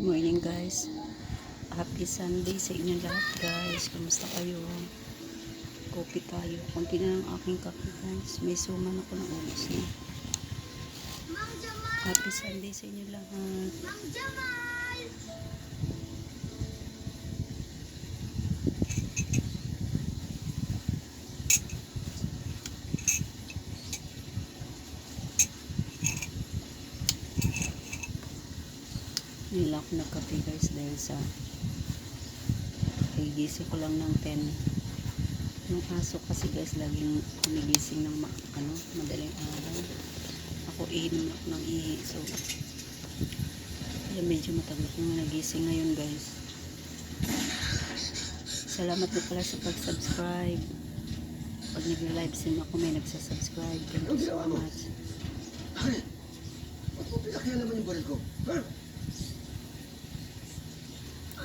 Morning guys, happy Sunday sa inyo lahat guys. Kumusta kayo? Kopi tayo. Kunti na ng aking kape guys. May suman ako ng ulos na. Happy Sunday sa inyo lahat. Nila ako nagkape guys dahil sa gigising ko lang ng 10. Yung aso kasi guys laging kumigising ng madaling araw. Ako iinom ako ng ihi, so kaya medyo matagal na nagising ngayon guys. Salamat po pala sa pag-subscribe. Pag nag-live stream ako may nagsasubscribe. Thank you so much.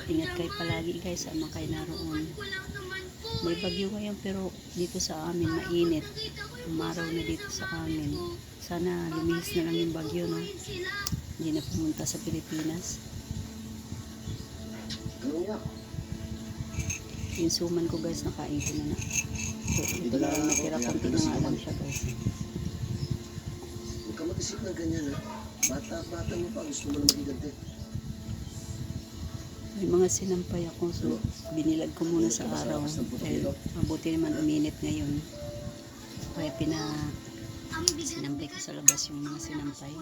Ingat kayo palagi guys, sama kayo naroon. May bagyo ngayon pero dito sa amin mainit. Umaraw na dito sa amin. Sana lumihis na lang yung bagyo, no? Hindi na pumunta sa Pilipinas. Yung suman ko guys, nakain ko na. So, ito lang natira, konti na nga lang siya guys. Huwag ka mag-isip ng ganyan, ha? Bata-bata mo pa, gusto mo na magigante. May mga sinampay ako, so binilag ko muna sa araw. Dahil mabuti naman uminit ngayon. Kaya sinampay ko sa labas yung mga sinampay.